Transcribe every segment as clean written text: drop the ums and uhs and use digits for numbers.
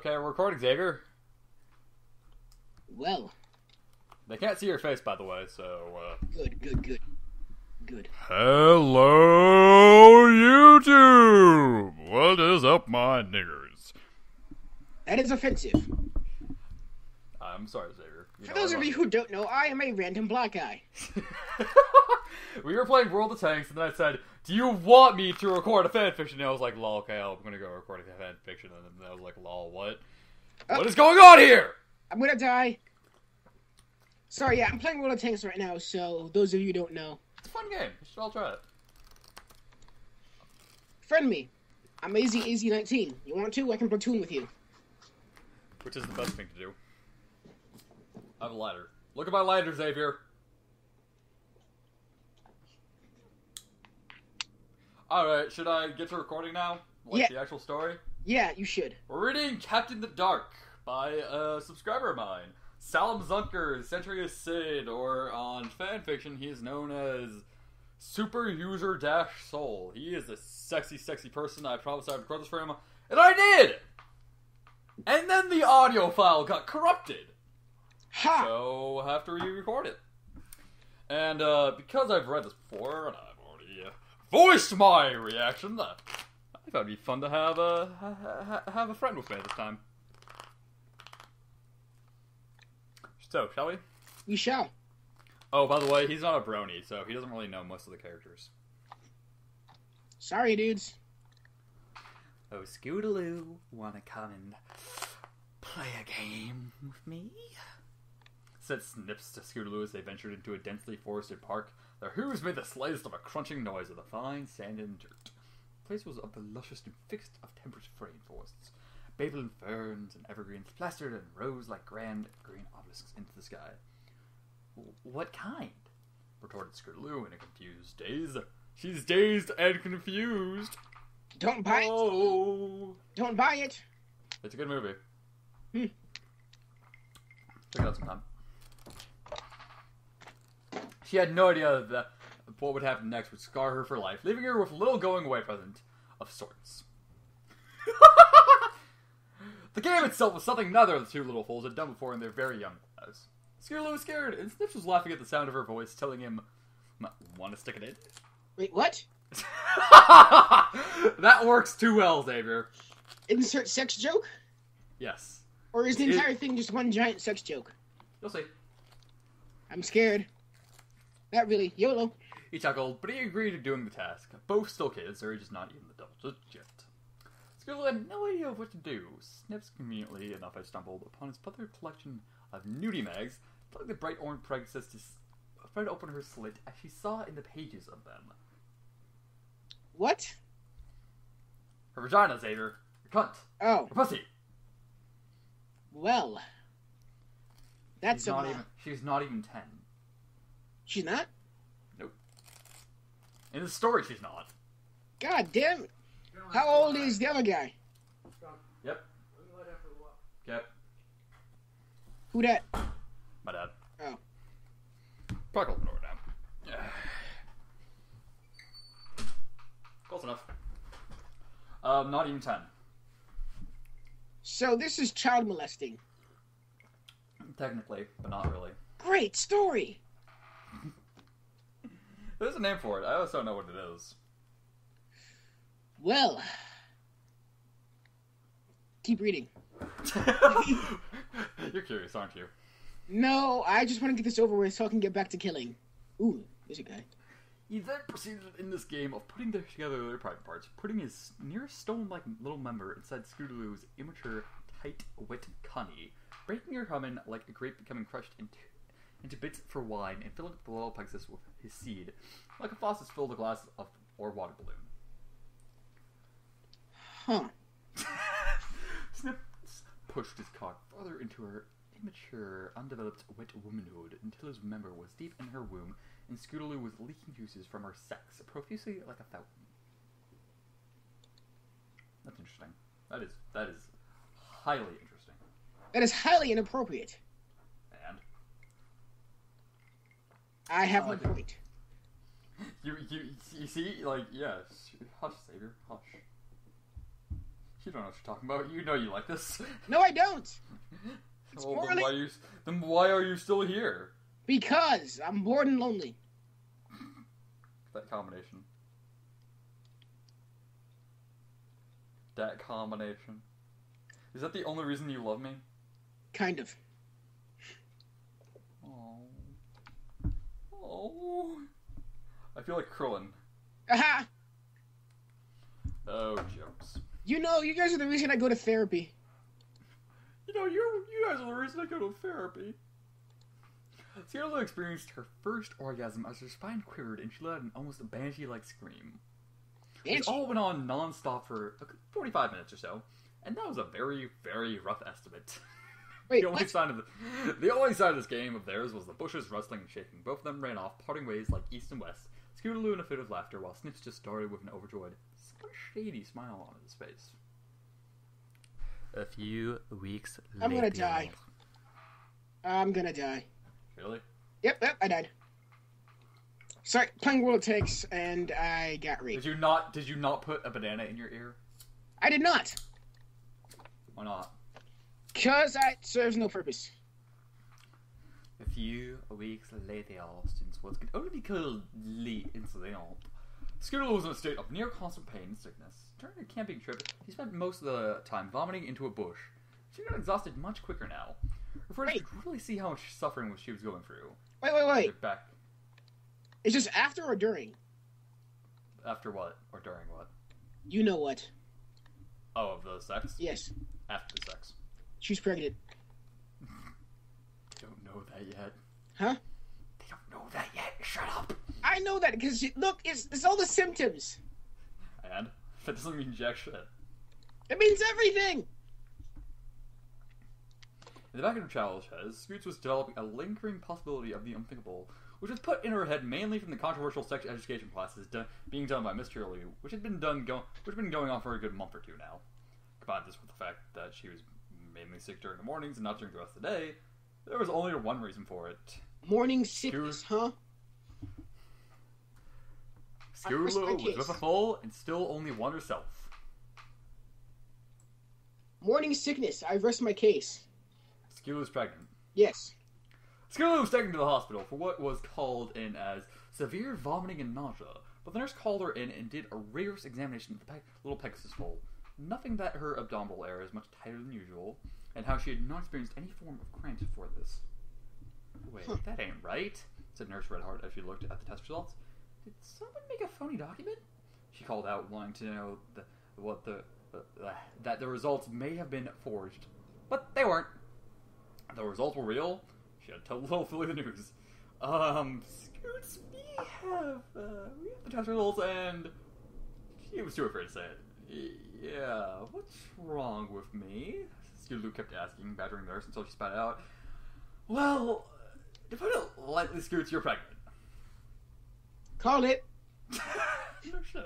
Okay, we're recording, Xavier. Well. They can't see your face, by the way, so, Good. Hello, YouTube! What is up, my niggers? That is offensive. I'm sorry, Xavier. For those of you who don't know, I am a random black guy. We were playing World of Tanks, and then I said, do you want me to record a fanfiction? And I was like, lol, okay, I'm gonna go record a fanfiction. And then I was like, lol, what? What is going on here? I'm gonna die. Sorry, yeah, I'm playing World of Tanks right now, so those of you who don't know. It's a fun game. You should all try it. Friend me. I'm AZ19. You want to? I can platoon with you. Which is the best thing to do. I have a lighter. Look at my lighter, Xavier. Alright, should I get to recording now? Like the actual story? Yeah, you should. We're reading Captain the Dark by a subscriber of mine. Salam Zunker, Century of Sid, or on fanfiction, he is known as Super User Soul. He is a sexy, sexy person. I promised I would record this for him, and I did! And then the audio file got corrupted. Ha! So I have to re-record it. And because I've read this before, and I've already voiced my reaction, I thought it'd be fun to have a friend with me this time. So, shall we? We shall. Oh, by the way, he's not a brony, so he doesn't really know most of the characters. Sorry, dudes. Oh, Scootaloo, wanna come and play a game with me? Said Snips to Scootaloo as they ventured into a densely forested park. Their hooves made the slightest of a crunching noise of the fine sand and dirt. The place was of the luscious and fixed of temperate rainforests. Babel ferns and evergreens plastered and rose like grand green obelisks into the sky. What kind? Retorted Scootaloo in a confused daze. She's dazed and confused. Don't buy it. Don't buy it. It's a good movie. Check it out sometime. She had no idea that what would happen next would scar her for life, leaving her with a little going-away present of sorts. The game itself was something neither of the two little fools had done before in their very young lives. Scootaloo was scared, and Snips was laughing at the sound of her voice, telling him, "Want to stick it in?" Wait, what? That works too well, Xavier. Insert sex joke? Yes. Or is the entire thing just one giant sex joke? You'll see. I'm scared. Not really. YOLO. He chuckled, but he agreed to doing the task. Both still kids, their age is not even the double yet. Scootaloo had no idea what to do. Snips, conveniently enough, had stumbled upon his plethora collection of nudie mags, like the bright orange pregnancies to spread open her slit as she saw in the pages of them. What? Her vagina, Xavier. Your cunt. Oh. Her pussy. Well. That's She's not even 10. She's not? Nope. In the story, she's not. God damn it. How old is the other guy? Yep. Yep. Who that? My dad. Oh. Probably open the door now. Close enough. Not even 10. So this is child molesting. Technically, but not really. Great story! There's a name for it. I also don't know what it is. Well. Keep reading. You're curious, aren't you? No, I just want to get this over with so I can get back to killing. Ooh, there's a guy. He then proceeded in this game of putting together their private parts, putting his nearest stone-like little member inside Scootaloo's immature, tight-wit cunny, breaking her humming like a grape becoming crushed into bits for wine, and filling up the little plexus with his seed, like a faucet filled a glass or water balloon. Huh. Snips pushed his cock further into her immature, undeveloped, wet womanhood until his member was deep in her womb, and Scootaloo was leaking juices from her sex profusely like a fountain. That's interesting. That is highly interesting. That is highly inappropriate. And I have a point. You see, like, yes. Hush, Xavier, hush. You don't know what you're talking about. You know you like this. No, I don't. It's Well, morally... then why are you still here? Because I'm bored and lonely. That combination. That combination. Is that the only reason you love me? Kind of. Oh. Oh. I feel like Krillin. Aha! Oh, jokes. You know, you guys are the reason I go to therapy. You know, you guys are the reason I go to therapy. Scarlet experienced her first orgasm as her spine quivered and she let out an almost banshee-like scream. It all went on non-stop for 45 minutes or so, and that was a very, very rough estimate. Wait, the only sign of this game of theirs was the bushes rustling and shaking. Both of them ran off, parting ways like east and west. Scootaloo in a fit of laughter, while Snips just started with an overjoyed, somewhat shady smile on his face. A few weeks later... I'm gonna die. I'm gonna die. Really? Yep, I died. Sorry, playing World of Tanks, and I got raped. Did you not put a banana in your ear? I did not. Why not? Because that serves no purpose. A few weeks later, since what could only be called late incident, Scootaloo was in a state of near constant pain and sickness. During a camping trip, he spent most of the time vomiting into a bush. She got exhausted much quicker now. Her friends could really see how much suffering she was going through. Wait. Back. Is this after or during? After what? Or during what? You know what. Oh, of the sex? Yes. After the sex. She's pregnant. Don't know that yet. Huh? They don't know that yet. Shut up. I know that because, look, it's all the symptoms. And? That doesn't mean jack shit. It means everything! In the back of her childish head, Scoots was developing a lingering possibility of the unthinkable, which was put in her head mainly from the controversial sex education classes being done by Miss Cheerlew, which had been going on for a good month or two now. Combine this with the fact that she was mainly sick during the mornings and not during the rest of the day, there was only one reason for it. Morning sickness, huh? Scootaloo was with a full and still only one herself. Morning sickness. I rest my case. Scootaloo was pregnant. Yes. Scootaloo was taken to the hospital for what was called in as severe vomiting and nausea, but the nurse called her in and did a rigorous examination of the little Pegasus foal. Nothing that her abdominal area is much tighter than usual, and how she had not experienced any form of cramps before this. Wait, that ain't right, said Nurse Redheart as she looked at the test results. Did someone make a phony document? She called out, wanting to know that the results may have been forged. But they weren't. The results were real. She had told little Philly the news. Scoots, we have the test results, and she was too afraid to say it. Yeah, what's wrong with me? Scootaloo kept asking, badgering the nurse until she spat out. Well, to put it lightly, Scoots, you're pregnant. Called it. No shit.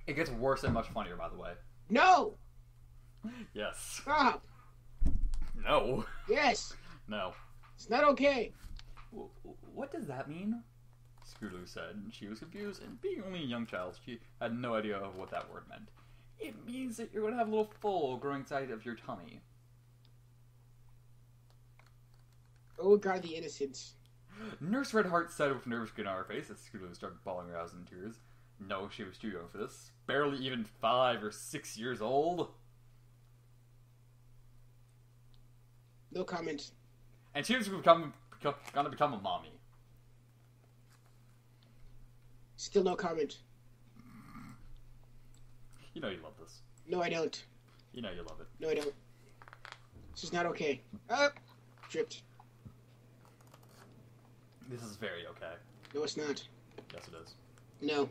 It gets worse and much funnier, by the way. No! Yes. Stop! No. Yes! No. It's not okay. What does that mean? Scootaloo said. She was confused, and being only a young child, she had no idea of what that word meant. It means that you're going to have a little foal growing inside of your tummy. Oh God, the innocence. Nurse Redheart said with a nervous grin on her face as Scootaloo started bawling her eyes in tears. No, she was too young for this. Barely even 5 or 6 years old. No comment. And she was gonna become a mommy. Still no comment. You know you love this. No, I don't. You know you love it. No, I don't. This is not okay. Tripped. This is very okay. No, it's not. Yes, it is. No.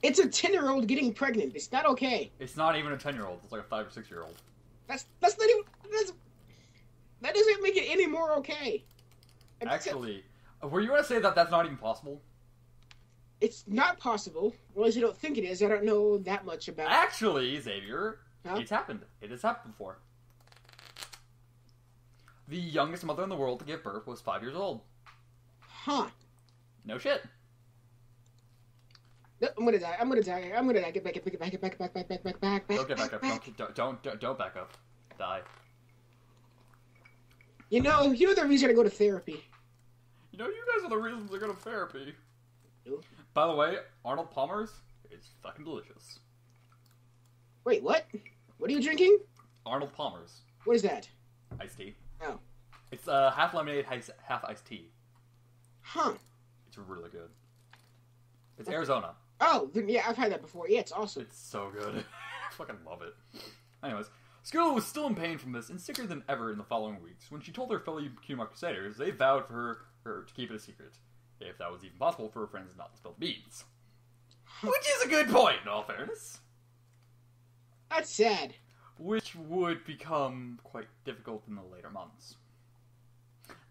It's a 10-year-old getting pregnant. It's not okay. It's not even a 10-year-old. It's like a 5 or 6-year-old. That's not even... that doesn't make it any more okay. And actually, were you going to say that that's not even possible? It's not possible. Well, as you don't think it is, I don't know that much about it. Actually, Xavier, huh? It's happened. It has happened before. The youngest mother in the world to give birth was 5 years old. Huh. No shit. No, I'm gonna die. I'm gonna die. I'm gonna die. Get back. Get back. Get back. Back. Back. Back. Back. Back. Don't get back up. Don't back up. Die. You know the reason I go to therapy. You know, you guys are the reasons I go to therapy. No. By the way, Arnold Palmer's is fucking delicious. Wait, what? What are you drinking? Arnold Palmer's. What is that? Iced tea. Oh. It's half lemonade, half iced tea. Huh. It's really good. It's Arizona. Oh, then, yeah, I've had that before. Yeah, it's awesome. It's so good. I fucking love it. Anyways, Scooter was still in pain from this and sicker than ever in the following weeks. When she told her fellow Climax Crusaders, they vowed for her to keep it a secret, if that was even possible for her friends not to spill the beans. Which is a good point, in all fairness. That's sad. Which would become quite difficult in the later months.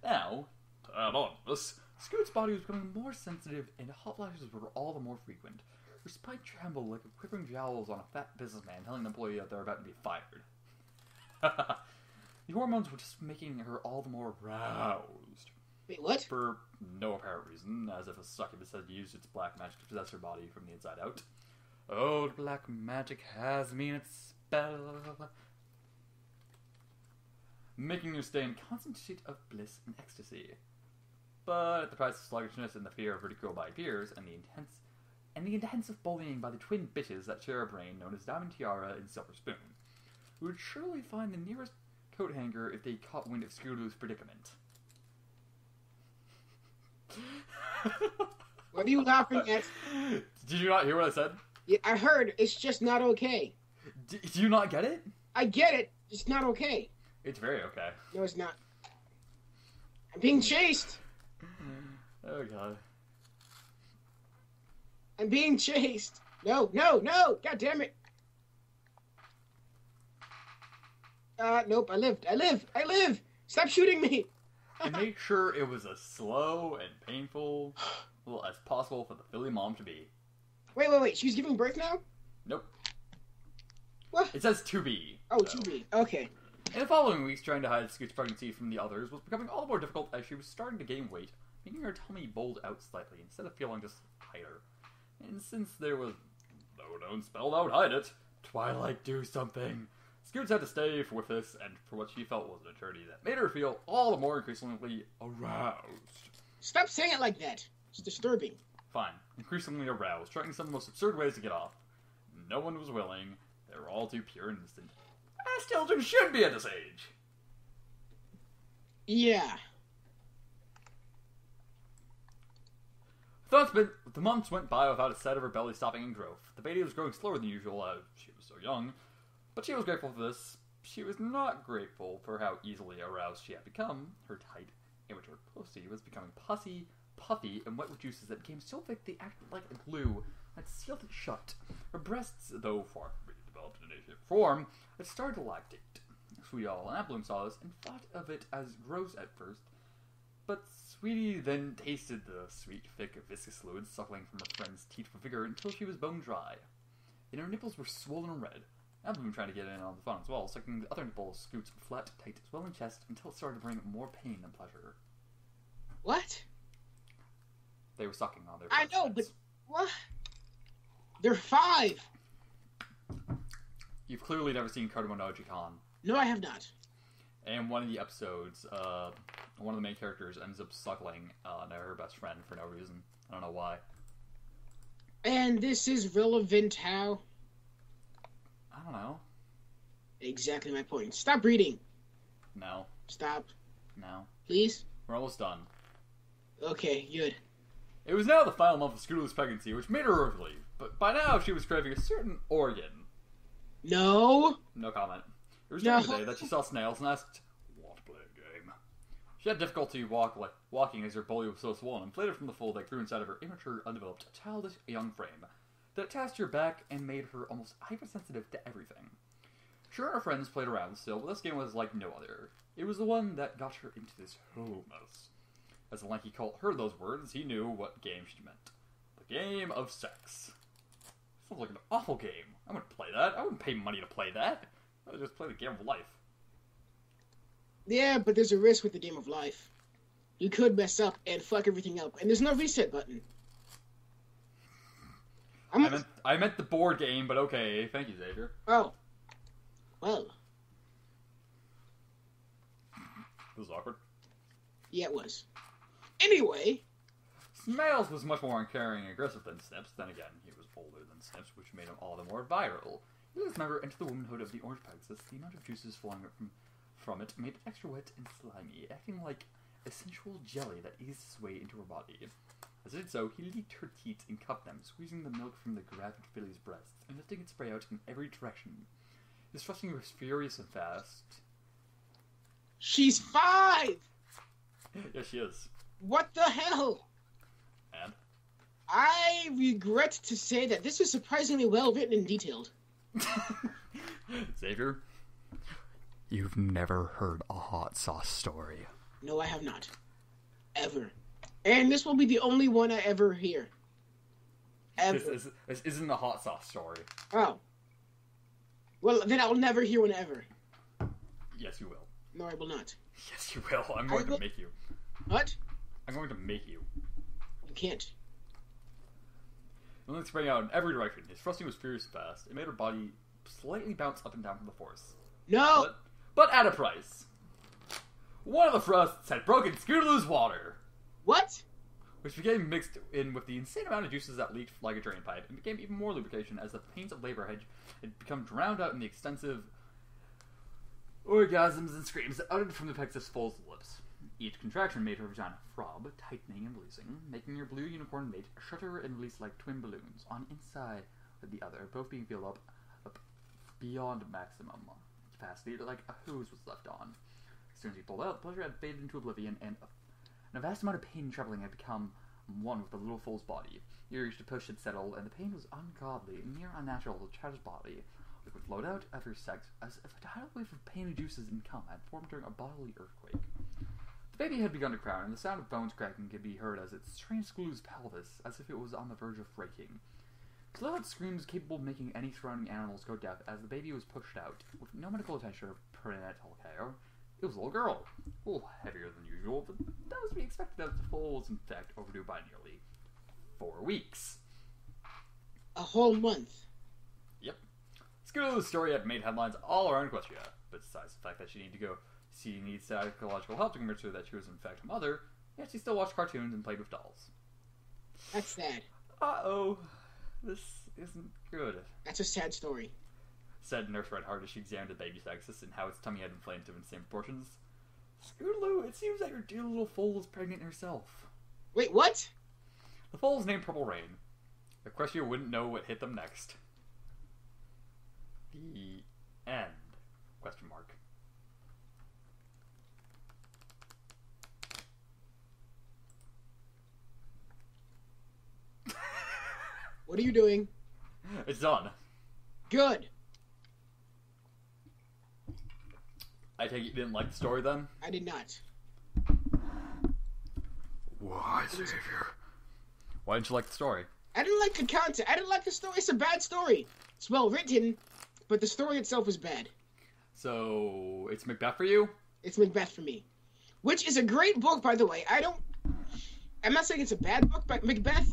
Now, to add on to this, Scoot's body was becoming more sensitive and hot flashes were all the more frequent. Her spine trembled like a quivering jowls on a fat businessman telling an employee that they're about to be fired. The hormones were just making her all the more aroused. Wait, what? For no apparent reason, as if a succubus had used its black magic to possess her body from the inside out. Old black magic has me in its spell, making her stay in constant state of bliss and ecstasy. But at the price of sluggishness and the fear of ridicule by peers, and the intensive bullying by the twin bitches that share a brain known as Diamond Tiara and Silver Spoon, who would surely find the nearest coat hanger if they caught wind of Scootaloo's predicament. What are you laughing at? Did you not hear what I said? Yeah, I heard. It's just not okay. Do you not get it? I get it. It's not okay. It's very okay. No, it's not. I'm being chased. Oh god. I'm being chased. No, no, no! God damn it! Nope, I live! Stop shooting me! And make sure it was as slow and painful as possible for the Philly mom to be. Wait, she's giving birth now? Nope. What? It says to be. Oh, so. To be. Okay. In the following weeks, trying to hide Scoot's pregnancy from the others was becoming all the more difficult as she was starting to gain weight, making her tummy bulge out slightly instead of feeling just tighter. And since there was no known spell that would hide it, Twilight, do something. Scoots had to stay with this, and for what she felt was an eternity that made her feel all the more increasingly aroused. Stop saying it like that. It's disturbing. Fine. Increasingly aroused, trying some of the most absurd ways to get off. No one was willing. They were all too pure and innocent. As children should be at this age. Yeah. The months went by without a set of her belly stopping in growth. The baby was growing slower than usual as she was so young, but she was grateful for this. She was not grateful for how easily aroused she had become. Her tight, immature pussy was becoming puffy, and wet with juices that became so thick they acted like a glue that sealed it shut. Her breasts, though far from being developed in any shape or form, had started to lactate. Sweetie All and Aunt Bloom saw this and thought of it as gross at first, but Sweetie then tasted the sweet, thick, viscous fluid suckling from her friend's teat for vigor until she was bone dry. And her nipples were swollen and red. Aunt Bloom tried to get in on the fun as well, sucking the other nipple Scoot's flat, tight, swollen chest until it started to bring more pain than pleasure. What? They were sucking on their I know, heads. but what? They're 5. You've clearly never seen Kodomo no Jikan. No, I have not. And one of the episodes, one of the main characters ends up suckling her best friend for no reason. I don't know why. And this is relevant how? I don't know. Exactly my point. Stop reading. No. Stop. No. Please? We're almost done. Okay, good. It was now the final month of Scootaloo's pregnancy, which made her relieved. But by now, she was craving a certain organ. No. No comment. It was during the day that she saw snails and asked, "Want to play a game?" She had difficulty walking as her belly was so swollen, inflated from the fold that grew inside of her immature, undeveloped, childish young frame, that it tasked her back and made her almost hypersensitive to everything. Sure, her friends played around still, but this game was like no other. It was the one that got her into this whole mess. As the lanky cult heard those words, he knew what game she meant. The game of sex. Sounds like an awful game. I wouldn't play that. I wouldn't pay money to play that. I would just play the game of life. Yeah, but there's a risk with the game of life. You could mess up and fuck everything up, and there's no reset button. I meant the board game, but okay. Thank you, Xavier. Oh. Well. It was awkward. Yeah, it was. Anyway. Smiles was much more uncaring and aggressive than Snips. Then again, he was older than Snips, which made him all the more viral. He let his member enter the womanhood of the orange Pegasus. The amount of juices flowing from it made it extra wet and slimy, acting like a sensual jelly that eased its way into her body. As it did so, he leaked her teats and cupped them, squeezing the milk from the gravid filly's breasts and lifting its spray out in every direction. His thrusting was furious and fast. She's 5! Yes, she is. What the hell? And? I regret to say that this is surprisingly well written and detailed. Xavier, you've never heard a hot sauce story. No, I have not. Ever. And this will be the only one I ever hear. Ever. This isn't a hot sauce story. Oh. Well, then I'll never hear one ever. Yes, you will. No, I will not. Yes, you will. I'm going to make you. What? I'm going to make you. You can't. The link sprang out in every direction. His thrusting was furious and fast. It made her body slightly bounce up and down from the force. No! But at a price. One of the thrusts had broken Scootaloo's water. What? Which became mixed in with the insane amount of juices that leaked like a drain pipe, and became even more lubrication as the pains of labor had become drowned out in the extensive orgasms and screams that uttered from the Pegasus foal's lips. Each contraction made her vagina throb, tightening and releasing, making her blue unicorn mate shudder and release like twin balloons, on inside of the other, both being filled up beyond maximum capacity, like a hose was left on. As soon as he pulled out, pleasure had faded into oblivion, and a vast amount of pain and troubling had become one with the little foal's body. The urge to push had settled, and the pain was ungodly, near unnatural to Chad's body. Liquid flowed out after sex, as if a tidal wave of pain and juices and cum had formed during a bodily earthquake. The baby had begun to crown, and the sound of bones cracking could be heard as it strained Scootaloo's pelvis, as if it was on the verge of breaking. Loud screams capable of making any surrounding animals go deaf as the baby was pushed out, with no medical attention or prenatal care. It was a little girl, a little heavier than usual, but that was to be expected as the foal was in fact overdue by nearly 4 weeks. A whole month. Yep. Scootaloo's story had made headlines all around Equestria, but besides the fact that she needs psychological help to convince her that she was in fact a mother, yet she still watched cartoons and played with dolls. That's sad. Uh-oh. This isn't good. That's a sad story. Said Nurse Redheart as she examined the baby's Pegasus and how its tummy had inflamed to insane proportions. Scootaloo, it seems that your dear little foal is pregnant herself. Wait, what? The foal is named Purple Rain. Equestria wouldn't know what hit them next. The end. Question mark. What are you doing? It's done. Good. I take it you didn't like the story then? I did not. Why, Xavier? Why didn't you like the story? I didn't like the content. I didn't like the story. It's a bad story. It's well written, but the story itself is bad. So, it's Macbeth for you? It's Macbeth for me. Which is a great book, by the way. I'm not saying it's a bad book, but Macbeth,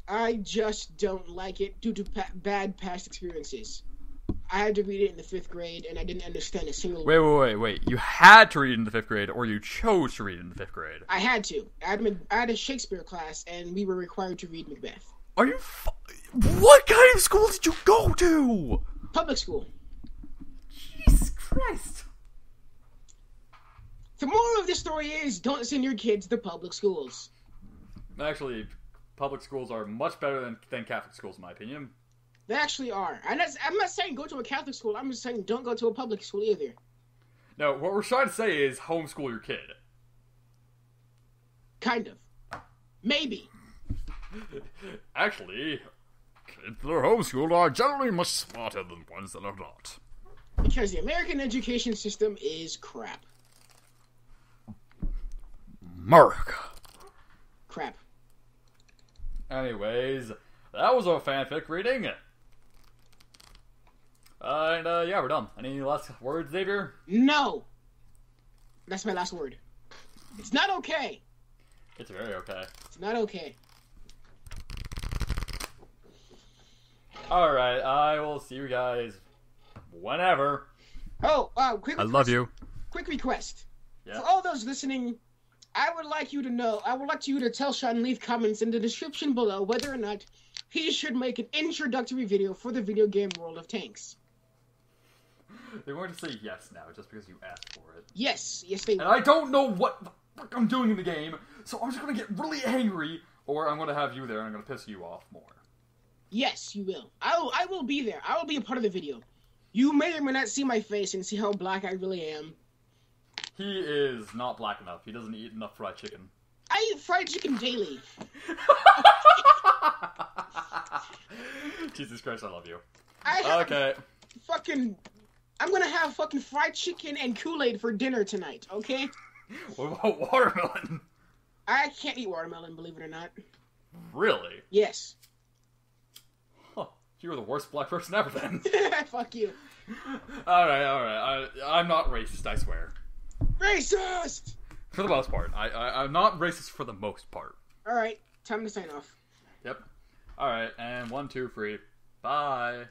I just don't like it due to bad past experiences. I had to read it in the 5th grade, and I didn't understand a single word. Wait. You had to read it in the 5th grade, or you chose to read it in the 5th grade? I had to. I had a Shakespeare class, and we were required to read Macbeth. Are you What kind of school did you go to? Public school. Jesus Christ. The moral of this story is, don't send your kids to public schools. Actually, public schools are much better than Catholic schools, in my opinion. They actually are. I'm not saying go to a Catholic school. I'm just saying don't go to a public school either. No, what we're trying to say is homeschool your kid. Kind of. Maybe. Actually, kids that are homeschooled are generally much smarter than ones that are not. Because the American education system is crap. America. Crap. Anyways, that was our fanfic reading. Yeah, we're done. Any last words, Xavier? No. That's my last word. It's not okay. It's very okay. It's not okay. Alright, I will see you guys whenever. Oh, quick I request. love you. Quick request. Yeah. For all those listening, I would like you to tell Sean, leave comments in the description below whether or not he should make an introductory video for the video game World of Tanks. They want to say yes now, just because you asked for it. Yes, they And I don't know what the fuck I'm doing in the game, so I'm just gonna get really angry, or I'm gonna have you there and I'm gonna piss you off more. Yes, you will. I will be there. I will be a part of the video. You may or may not see my face and see how black I really am. He is not black enough. He doesn't eat enough fried chicken. I eat fried chicken daily. Jesus Christ, I love you. I'm gonna have fucking fried chicken and Kool-Aid for dinner tonight, okay? What about watermelon? I can't eat watermelon, believe it or not. Really? Yes. Huh. You were the worst black person ever then. Fuck you. Alright. I'm not racist, I swear. Racist! For the most part. I'm not racist for the most part. Alright, time to sign off. Yep. Alright, and 1, 2, 3. Bye.